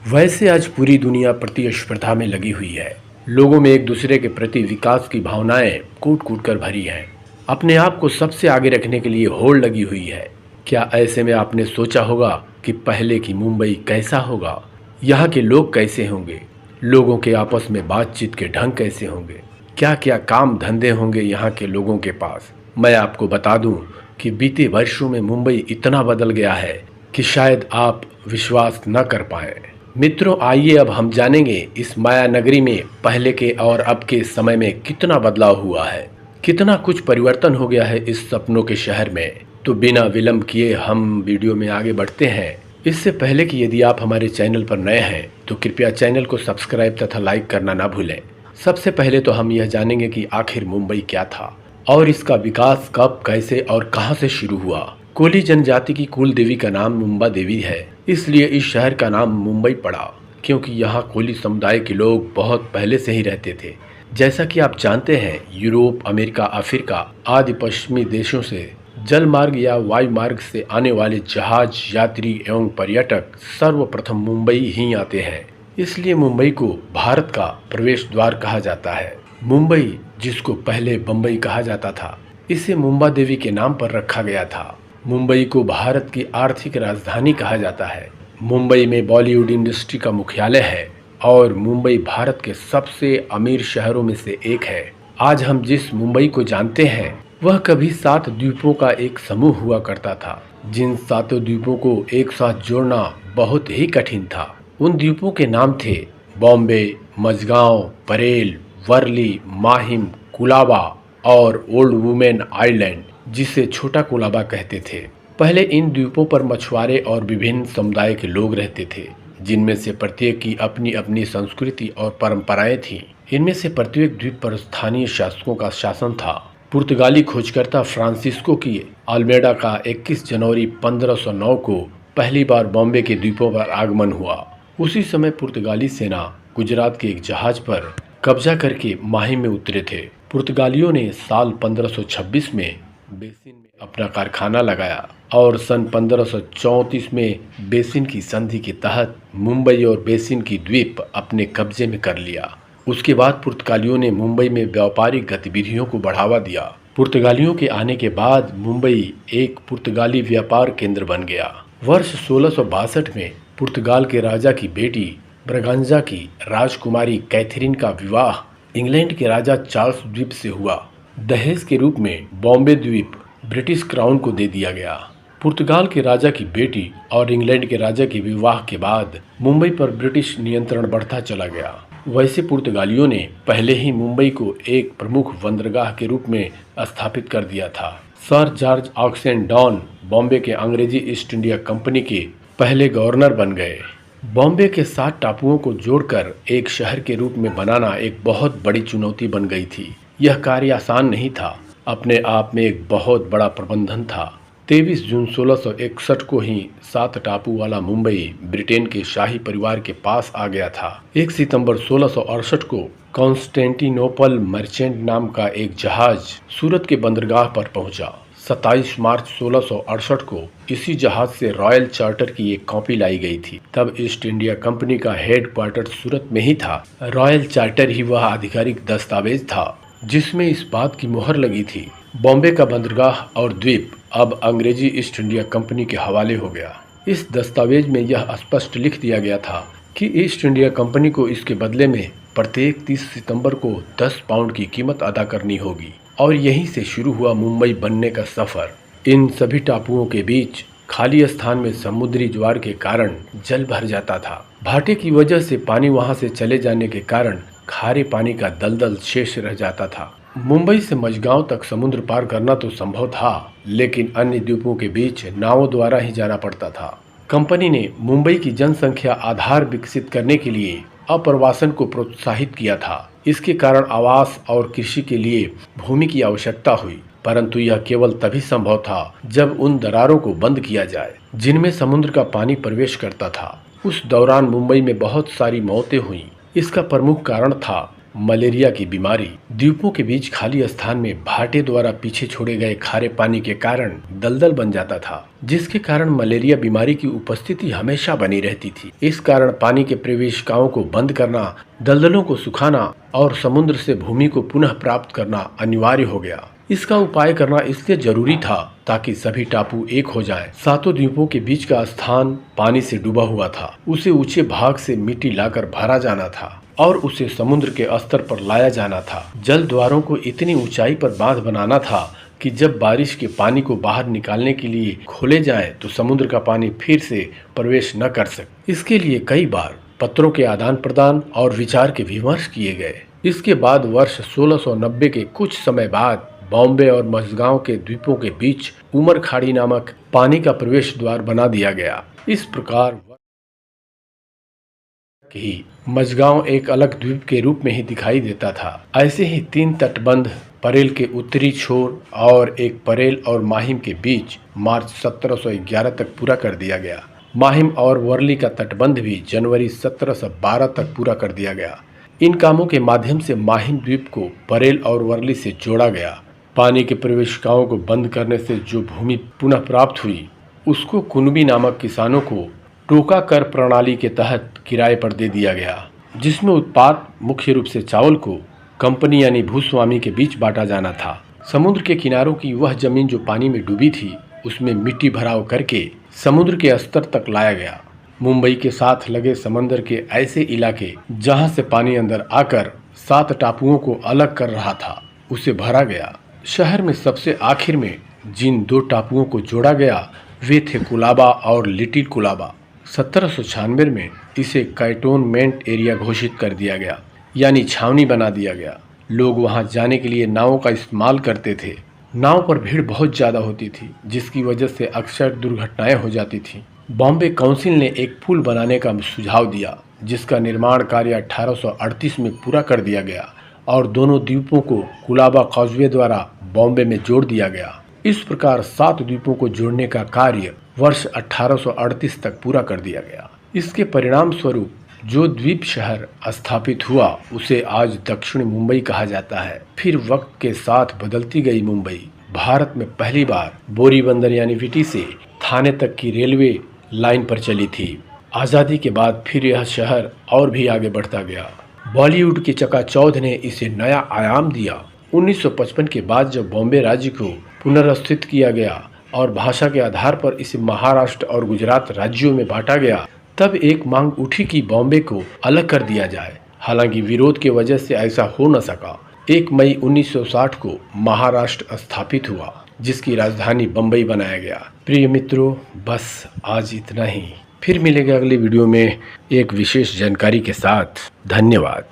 वैसे आज पूरी दुनिया प्रतिस्पर्धा में लगी हुई है। लोगों में एक दूसरे के प्रति विकास की भावनाएं कूट कूट कर भरी हैं। अपने आप को सबसे आगे रखने के लिए होड़ लगी हुई है। क्या ऐसे में आपने सोचा होगा कि पहले की मुंबई कैसा होगा? यहाँ के लोग कैसे होंगे? लोगों के आपस में बातचीत के ढंग कैसे होंगे? क्या क्या काम धंधे होंगे यहाँ के लोगों के पास? मैं आपको बता दूं कि बीते वर्षों में मुंबई इतना बदल गया है कि शायद आप विश्वास न कर पाए। मित्रों, आइए अब हम जानेंगे इस माया नगरी में पहले के और अब के समय में कितना बदलाव हुआ है, कितना कुछ परिवर्तन हो गया है इस सपनों के शहर में। तो बिना विलंब किए हम वीडियो में आगे बढ़ते हैं। इससे पहले कि यदि आप हमारे चैनल पर नए हैं तो कृपया चैनल को सब्सक्राइब तथा लाइक करना ना भूलें। सबसे पहले तो हम यह जानेंगे कि आखिर मुंबई क्या था और इसका विकास कब, कैसे और कहां से शुरू हुआ। कोली जनजाति की कुल देवी का नाम मुंबा देवी है, इसलिए इस शहर का नाम मुंबई पड़ा, क्योंकि यहाँ कोली समुदाय के लोग बहुत पहले से ही रहते थे। जैसा कि आप जानते हैं, यूरोप, अमेरिका, अफ्रीका आदि पश्चिमी देशों से जल मार्ग या वायु मार्ग से आने वाले जहाज, यात्री एवं पर्यटक सर्वप्रथम मुंबई ही आते हैं। इसलिए मुंबई को भारत का प्रवेश द्वार कहा जाता है। मुंबई, जिसको पहले बम्बई कहा जाता था, इसे मुंबा देवी के नाम पर रखा गया था। मुंबई को भारत की आर्थिक राजधानी कहा जाता है। मुंबई में बॉलीवुड इंडस्ट्री का मुख्यालय है और मुंबई भारत के सबसे अमीर शहरों में से एक है। आज हम जिस मुंबई को जानते हैं वह कभी 7 द्वीपों का एक समूह हुआ करता था, जिन 7 द्वीपों को एक साथ जोड़ना बहुत ही कठिन था। उन द्वीपों के नाम थे बॉम्बे, मझगांव, परेल, वर्ली, माहिम, कुलाबा और ओल्ड वुमेन आइलैंड, जिसे छोटा कुलाबा कहते थे। पहले इन द्वीपों पर मछुआरे और विभिन्न समुदाय के लोग रहते थे, जिनमें से प्रत्येक की अपनी अपनी संस्कृति और परंपराएं थीं। इनमें से प्रत्येक द्वीप पर स्थानीय शासकों का शासन था। पुर्तगाली खोजकर्ता फ्रांसिस्को की अल्मेडा का 21 जनवरी 1509 को पहली बार बॉम्बे के द्वीपों पर आगमन हुआ। उसी समय पुर्तगाली सेना गुजरात के एक जहाज पर कब्जा करके माहिम में उतरे थे। पुर्तगालियों ने साल 1526 में बेसिन में अपना कारखाना लगाया और सन 1534 में बेसिन की संधि के तहत मुंबई और बेसिन की द्वीप अपने कब्जे में कर लिया। उसके बाद पुर्तगालियों ने मुंबई में व्यापारिक गतिविधियों को बढ़ावा दिया। पुर्तगालियों के आने के बाद मुंबई एक पुर्तगाली व्यापार केंद्र बन गया। वर्ष 1662 में पुर्तगाल के राजा की बेटी ब्रगांजा की राजकुमारी कैथरीन का विवाह इंग्लैंड के राजा चार्ल्स द्वीप से हुआ। दहेज के रूप में बॉम्बे द्वीप ब्रिटिश क्राउन को दे दिया गया। पुर्तगाल के राजा की बेटी और इंग्लैंड के राजा के विवाह के बाद मुंबई पर ब्रिटिश नियंत्रण बढ़ता चला गया। वैसे पुर्तगालियों ने पहले ही मुंबई को एक प्रमुख बंदरगाह के रूप में स्थापित कर दिया था। Sir George Oxenden Bombay के अंग्रेजी ईस्ट इंडिया कंपनी के पहले गवर्नर बन गए। बॉम्बे के 7 टापुओं को जोड़कर एक शहर के रूप में बनाना एक बहुत बड़ी चुनौती बन गई थी। यह कार्य आसान नहीं था, अपने आप में एक बहुत बड़ा प्रबंधन था। 23 जून 1661 को ही 7 टापू वाला मुंबई ब्रिटेन के शाही परिवार के पास आ गया था। 1 सितंबर 1668 को कॉन्स्टेंटिनोपल मर्चेंट नाम का एक जहाज सूरत के बंदरगाह पर पहुंचा। 27 मार्च 1668 को इसी जहाज से रॉयल चार्टर की एक कॉपी लाई गई थी। तब ईस्ट इंडिया कंपनी का हेडक्वार्टर सूरत में ही था। रॉयल चार्टर ही वह आधिकारिक दस्तावेज था जिसमें इस बात की मुहर लगी थी बॉम्बे का बंदरगाह और द्वीप अब अंग्रेजी ईस्ट इंडिया कंपनी के हवाले हो गया। इस दस्तावेज में यह स्पष्ट लिख दिया गया था कि ईस्ट इंडिया कंपनी को इसके बदले में प्रत्येक 30 सितंबर को 10 पाउंड की कीमत अदा करनी होगी। और यहीं से शुरू हुआ मुंबई बनने का सफर। इन सभी टापुओं के बीच खाली स्थान में समुद्री ज्वार के कारण जल भर जाता था। भाटे की वजह से पानी वहां से चले जाने के कारण खारे पानी का दलदल शेष रह जाता था। मुंबई से मझगांव तक समुद्र पार करना तो संभव था, लेकिन अन्य द्वीपों के बीच नावों द्वारा ही जाना पड़ता था। कंपनी ने मुंबई की जनसंख्या आधार विकसित करने के लिए अप्रवासन को प्रोत्साहित किया था। इसके कारण आवास और कृषि के लिए भूमि की आवश्यकता हुई, परंतु यह केवल तभी संभव था जब उन दरारों को बंद किया जाए जिनमें समुद्र का पानी प्रवेश करता था। उस दौरान मुंबई में बहुत सारी मौतें हुई। इसका प्रमुख कारण था मलेरिया की बीमारी। द्वीपों के बीच खाली स्थान में भाटे द्वारा पीछे छोड़े गए खारे पानी के कारण दलदल बन जाता था, जिसके कारण मलेरिया बीमारी की उपस्थिति हमेशा बनी रहती थी। इस कारण पानी के प्रवेशिकाओं को बंद करना, दलदलों को सुखाना और समुद्र से भूमि को पुनः प्राप्त करना अनिवार्य हो गया। इसका उपाय करना इसलिए जरूरी था ताकि सभी टापू एक हो जाएं। सातों द्वीपों के बीच का स्थान पानी से डूबा हुआ था। उसे ऊंचे भाग से मिट्टी लाकर भरा जाना था और उसे समुद्र के स्तर पर लाया जाना था। जल द्वारों को इतनी ऊंचाई पर बांध बनाना था कि जब बारिश के पानी को बाहर निकालने के लिए खोले जाएं तो समुद्र का पानी फिर से प्रवेश न कर सके। इसके लिए कई बार पत्रों के आदान प्रदान और विचार के विमर्श किए गए। इसके बाद वर्ष 1690 के कुछ समय बाद बॉम्बे और मझगांव के द्वीपों के बीच उमर खाड़ी नामक पानी का प्रवेश द्वार बना दिया गया। इस प्रकार ही मझगांव एक अलग द्वीप के रूप में ही दिखाई देता था। ऐसे ही 3 तटबंध परेल के उत्तरी छोर और एक परेल और माहिम के बीच मार्च 1711 तक पूरा कर दिया गया। माहिम और वर्ली का तटबंध भी जनवरी 1712 तक पूरा कर दिया गया। इन कामों के माध्यम से माहिम द्वीप को परेल और वर्ली से जोड़ा गया। पानी के प्रवेशिकाओं को बंद करने से जो भूमि पुनः प्राप्त हुई उसको कुनबी नामक किसानों को टोका कर प्रणाली के तहत किराए पर दे दिया गया, जिसमें उत्पाद मुख्य रूप से चावल को कंपनी यानी भूस्वामी के बीच बांटा जाना था। समुद्र के किनारों की वह जमीन जो पानी में डूबी थी उसमें मिट्टी भराव करके समुद्र के स्तर तक लाया गया। मुंबई के साथ लगे समंदर के ऐसे इलाके जहां से पानी अंदर आकर 7 टापुओं को अलग कर रहा था उसे भरा गया। शहर में सबसे आखिर में जिन 2 टापुओं को जोड़ा गया वे थे कुलाबा और लिटिल कुलाबा। 1796 में इसे कैंटोनमेंट एरिया घोषित कर दिया गया, यानी छावनी बना दिया गया। लोग वहां जाने के लिए नावों का इस्तेमाल करते थे। नाव पर भीड़ बहुत ज़्यादा होती थी, जिसकी वजह से अक्सर दुर्घटनाएं हो जाती थीं। बॉम्बे काउंसिल ने एक पुल बनाने का सुझाव दिया, जिसका निर्माण कार्य 1838 में पूरा कर दिया गया और दोनों द्वीपों को कुलाबा कॉजवे द्वारा बॉम्बे में जोड़ दिया गया। इस प्रकार 7 द्वीपों को जोड़ने का कार्य वर्ष 1838 तक पूरा कर दिया गया। इसके परिणाम स्वरूप जो द्वीप शहर स्थापित हुआ उसे आज दक्षिणी मुंबई कहा जाता है। फिर वक्त के साथ बदलती गई मुंबई भारत में पहली बार बोरीबंदर यानी विटी से थाने तक की रेलवे लाइन पर चली थी। आज़ादी के बाद फिर यह शहर और भी आगे बढ़ता गया। बॉलीवुड के चकाचौंध ने इसे नया आयाम दिया। 1955 के बाद जब बॉम्बे राज्य को पुनर्स्थित किया गया और भाषा के आधार पर इसे महाराष्ट्र और गुजरात राज्यों में बांटा गया, तब एक मांग उठी कि बॉम्बे को अलग कर दिया जाए। हालांकि विरोध की वजह से ऐसा हो न सका। 1 मई 1960 को महाराष्ट्र स्थापित हुआ, जिसकी राजधानी बम्बई बनाया गया। प्रिय मित्रों, बस आज इतना ही। फिर मिलेंगे अगली वीडियो में एक विशेष जानकारी के साथ। धन्यवाद।